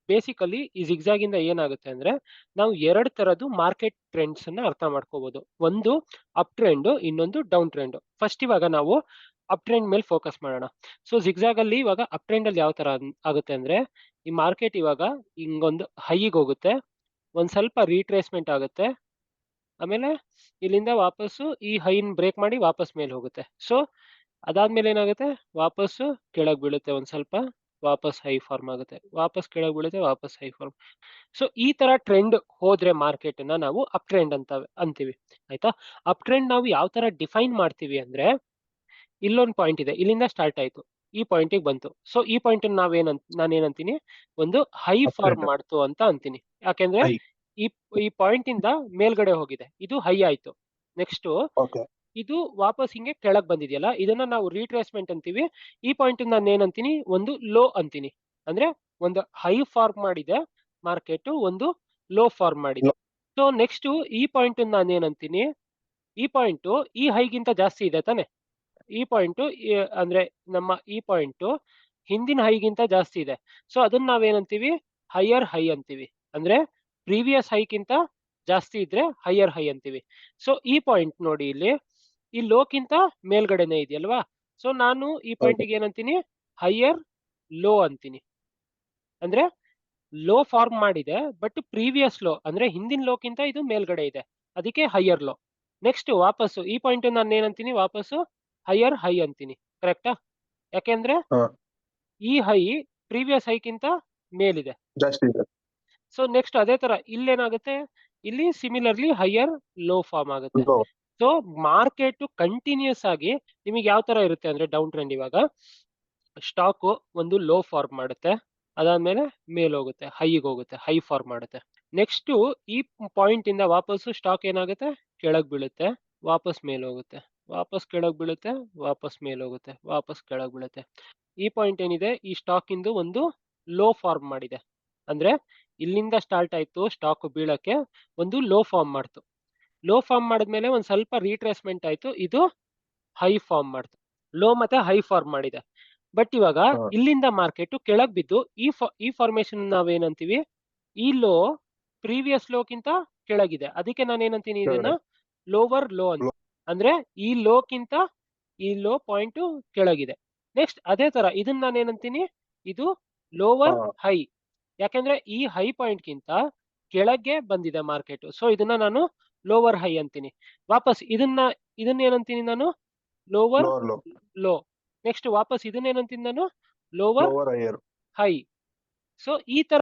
Basically ಈ zigzag ಇಂದ ಏನಾಗುತ್ತೆ ಅಂದ್ರೆ ನಾವು ಎರಡು ತರದ್ದು ಮಾರ್ಕೆಟ್ ಟ್ರೆಂಡ್ಸ್ ಅನ್ನ ಅರ್ಥ ಮಾಡ್ಕೋಬಹುದು. ಒಂದು ಅಪ್ ಟ್ರೆಂಡ್, ಇನ್ನೊಂದು ಡೌನ್ ಟ್ರೆಂಡ್. ಫಸ್ಟ್ ಇವಾಗ ನಾವು ಅಪ್ ಟ್ರೆಂಡ್ ಮೇಲೆ ಫೋಕಸ್ ಮಾಡೋಣ. ಸೊ ಜಿಗ್ಜಾಗ್ ಅಲ್ಲಿ ಇವಾಗ ಅಪ್ ಟ್ರೆಂಡ್ ಅಲ್ಲಿ ಯಾವ ತರ ಆಗುತ್ತೆ ಅಂದ್ರೆ ಈ ಮಾರ್ಕೆಟ್ ಇವಾಗ ಹಿಂಗೊಂದು ಹೈಗೆ ಹೋಗುತ್ತೆ, ಒಂದ್ ಸ್ವಲ್ಪ ರೀಟ್ರೇಸ್ಮೆಂಟ್ ಆಗುತ್ತೆ, ಆಮೇಲೆ ಇಲ್ಲಿಂದ ವಾಪಸ್ಸು ಈ ಹೈನ್ ಬ್ರೇಕ್ ಮಾಡಿ ವಾಪಸ್ ಮೇಲೆ ಹೋಗುತ್ತೆ. ಸೊ ಅದಾದ್ಮೇಲೆ ಏನಾಗುತ್ತೆ, ವಾಪಸ್ಸು ಕೆಳಗ್ ಬೀಳುತ್ತೆ ಒಂದ್ ಸ್ವಲ್ಪ, ವಾಪಸ್ ಹೈ ಫಾರ್ಮ್ ಆಗುತ್ತೆ, ವಾಪಸ್ ಕೆಳಗ್ ಬೀಳುತ್ತೆ, ವಾಪಸ್ ಹೈ ಫಾರ್ಮ್. ಸೊ ಈ ತರ ಟ್ರೆಂಡ್ ಹೋದ್ರೆ ಮಾರ್ಕೆಟ್ ನ ನಾವು ಅಪ್ ಟ್ರೆಂಡ್ ಅಂತ ಅಂತೀವಿ. ಆಯ್ತಾ? ಅಪ್ ಟ್ರೆಂಡ್ ನಾವು ಯಾವ ತರ ಡಿಫೈನ್ ಮಾಡ್ತೀವಿ ಅಂದ್ರೆ ಇಲ್ಲೊಂದು ಪಾಯಿಂಟ್ ಇದೆ, ಇಲ್ಲಿಂದ ಸ್ಟಾರ್ಟ್ ಆಯ್ತು, ಈ ಪಾಯಿಂಟಿಗೆ ಬಂತು. ಸೊ ಈ ಪಾಯಿಂಟ್ ನಾನು ಏನಂತೀನಿ, ಒಂದು ಹೈ ಅಪ್ ಫಾರ್ಮ್ ಟ್ರೆಂಡ್ ಮಾಡ್ತು ಅಂತ ಅಂತೀನಿ. ಯಾಕೆಂದ್ರೆ ಹೈ. ಈ ಈ ಪಾಯಿಂಟ್ ಇಂದ ಮೇಲ್ಗಡೆ ಹೋಗಿದೆ, ಇದು ಹೈ ಆಯ್ತು. Next okay. ಇದು ವಾಪಸ್ ಹಿಂಗೆ ಕೆಳಗ್ ಬಂದಿದೆಯಲ್ಲ, ಇದನ್ನ ನಾವು ರೀಟ್ರೇಸ್ಮೆಂಟ್ ಅಂತೀವಿ. ಈ ಪಾಯಿಂಟ್ ನಾನು ಏನಂತೀನಿ, ಒಂದು ಲೋ ಅಂತೀನಿ. ಅಂದ್ರೆ ಒಂದು ಹೈ ಫಾರ್ಮ್ ಮಾಡಿದೆ ಮಾರ್ಕೆಟ್, ಒಂದು ಲೋ ಫಾರ್ಮ್ ಮಾಡಿದೆ. ಸೊ ನೆಕ್ಸ್ಟ್ ಈ ಪಾಯಿಂಟ್ ನಾನು ಏನಂತೀನಿ, ಈ ಪಾಯಿಂಟ್ ಈ ಹೈಗಿಂತ ಜಾಸ್ತಿ ಇದೆ ತಾನೆ. ಈ ಪಾಯಿಂಟ್ ಅಂದ್ರೆ ನಮ್ಮ ಈ ಪಾಯಿಂಟ್ ಹಿಂದಿನ ಹೈಗಿಂತ ಜಾಸ್ತಿ ಇದೆ. ಸೊ ಅದನ್ನ ನಾವೇನಂತೀವಿ, ಹೈಯರ್ ಹೈ ಅಂತೀವಿ. ಅಂದ್ರೆ ಪ್ರೀವಿಯಸ್ ಹೈಗಿಂತ ಜಾಸ್ತಿ ಇದ್ರೆ ಹೈಯರ್ ಹೈ ಅಂತೀವಿ. ಸೊ ಈ ಪಾಯಿಂಟ್ ನೋಡಿ ಇಲ್ಲಿ, ಈ ಲೋಕ್ಕಿಂತ ಮೇಲ್ಗಡೆನೆ ಇದೆಯಲ್ವಾ. ಸೊ ನಾನು ಈ ಹೌದು. ಪಾಯಿಂಟ್ಗೆ ಏನಂತೀನಿ, ಹೈಯರ್ ಲೋ ಅಂತೀನಿ. ಅಂದ್ರೆ ಲೋ ಫಾರ್ಮ್ ಮಾಡಿದೆ, ಬಟ್ ಪ್ರೀವಿಯಸ್ ಲೋ ಅಂದ್ರೆ ಹಿಂದಿನ ಲೋಕ್ಕಿಂತ ಇದು ಮೇಲ್ಗಡೆ ಇದೆ, ಅದಕ್ಕೆ ಹೈಯರ್ ಲೋ. ನೆಕ್ಸ್ಟ್ ವಾಪಸ್ಸು ಈ ಪಾಯಿಂಟ್ ನಾನು ಏನಂತೀನಿ, ವಾಪಸ್ಸು ಹೈಯರ್ ಹೈ ಅಂತೀನಿ. ಕರೆಕ್ಟಾ? ಯಾಕೆಂದ್ರೆ ಹಾ, ಈ ಹೈ ಪ್ರೀವಿಯಸ್ ಹೈಕ್ಕಿಂತ ಮೇಲಿದೆ. ಜಾಸ್ತಿ ಇದೆ. ಸೊ ನೆಕ್ಸ್ಟ್ ಅದೇ ತರ ಇಲ್ಲೇನಾಗುತ್ತೆ, ಇಲ್ಲಿ ಸಿಮಿಲರ್ಲಿ ಹೈಯರ್ ಲೋ ಫಾರ್ಮ್ ಆಗುತ್ತೆ. ಲೋ. ಸೊ ಮಾರ್ಕೆಟ್ ಕಂಟಿನ್ಯೂಸ್ ಆಗಿ ನಿಮಗೆ ಯಾವ ತರ ಇರುತ್ತೆ ಅಂದ್ರೆ ಡೌನ್ ಟ್ರೆಂಡ್ ಇವಾಗ ಸ್ಟಾಕ್ ಒಂದು ಲೋ ಫಾರ್ಮ್ ಮಾಡುತ್ತೆ, ಅದಾದ್ಮೇಲೆ ಮೇಲ್ ಹೋಗುತ್ತೆ, ಹೈಗೆ ಹೋಗುತ್ತೆ, ಹೈ ಫಾರ್ಮ್ ಮಾಡುತ್ತೆ. ನೆಕ್ಸ್ಟ್ ಈ ಪಾಯಿಂಟ್ ಇಂದ ವಾಪಸ್ಸು ಸ್ಟಾಕ್ ಏನಾಗುತ್ತೆ, ಕೆಳಗ್ ಬೀಳುತ್ತೆ, ವಾಪಸ್ ಮೇಲ್ ಹೋಗುತ್ತೆ, ವಾಪಸ್ ಕೆಳಗ್ ಬೀಳುತ್ತೆ, ವಾಪಸ್ ಮೇಲ್ ಹೋಗುತ್ತೆ, ವಾಪಸ್ ಕೆಳಗ್ ಬೀಳುತ್ತೆ. ಈ ಪಾಯಿಂಟ್ ಏನಿದೆ, ಈ ಸ್ಟಾಕ್ ಇಂದು ಒಂದು ಲೋ ಫಾರ್ಮ್ ಮಾಡಿದೆ. ಅಂದ್ರೆ ಇಲ್ಲಿಂದ ಸ್ಟಾರ್ಟ್ ಆಯ್ತು ಸ್ಟಾಕ್ ಬೀಳಕ್ಕೆ, ಒಂದು ಲೋ ಫಾರ್ಮ್ ಮಾಡ್ತು. ಲೋ ಫಾರ್ಮ್ ಮಾಡಿದ್ಮೇಲೆ ಒಂದ್ ಸ್ವಲ್ಪ ರೀಟ್ರೇಸ್ಮೆಂಟ್ ಆಯ್ತು, ಇದು ಹೈ ಫಾರ್ಮ್ ಮಾಡ್ತು. ಲೋ ಮತ್ತೆ ಹೈ ಫಾರ್ಮ್ ಮಾಡಿದೆ. ಬಟ್ ಇವಾಗ ಹಾ, ಇಲ್ಲಿಂದ ಮಾರ್ಕೆಟ್ ಕೆಳಗ್ ಬಿದ್ದು ಈ ಫಾರ್ಮೇಶನ್ ನಾವೇನಂತೀವಿ, ಈ ಲೋ ಪ್ರೀವಿಯಸ್ ಲೋಕ್ಕಿಂತ ಕೆಳಗಿದೆ, ಅದಕ್ಕೆ ನಾನು ಏನಂತೀನಿ, ಇದನ್ನ ಕೆಳಗಡೆ. ಲೋವರ್ ಲೋ ಅಂತ. ಲೋ. ಅಂದ್ರೆ ಈ ಲೋಕ್ಕಿಂತ ಈ ಲೋ ಪಾಯಿಂಟ್ ಕೆಳಗಿದೆ. ನೆಕ್ಸ್ಟ್ ಅದೇ ತರ ಇದನ್ನ ನಾನು ಏನಂತೀನಿ, ಇದು ಹಾ, ಲೋವರ್ ಹೈ. ಯಾಕಂದ್ರೆ ಈ ಹೈ ಪಾಯಿಂಟ್ ಗಿಂತ ಕೆಳಗೆ ಬಂದಿದೆ ಮಾರ್ಕೆಟ್. ಸೊ ಇದನ್ನ ನಾನು ಲೋವರ್ ಹೈ ಅಂತೀನಿ. ವಾಪಸ್ ಇದನ್ನ ಏನಂತೀನಿ ನಾನು, lower lower low. Low. Next ವಾಪಸ್ ಇದನ್ನ ಏನಂತೀನಿ ನಾನು, lower lower higher. High. So ಈ ತರ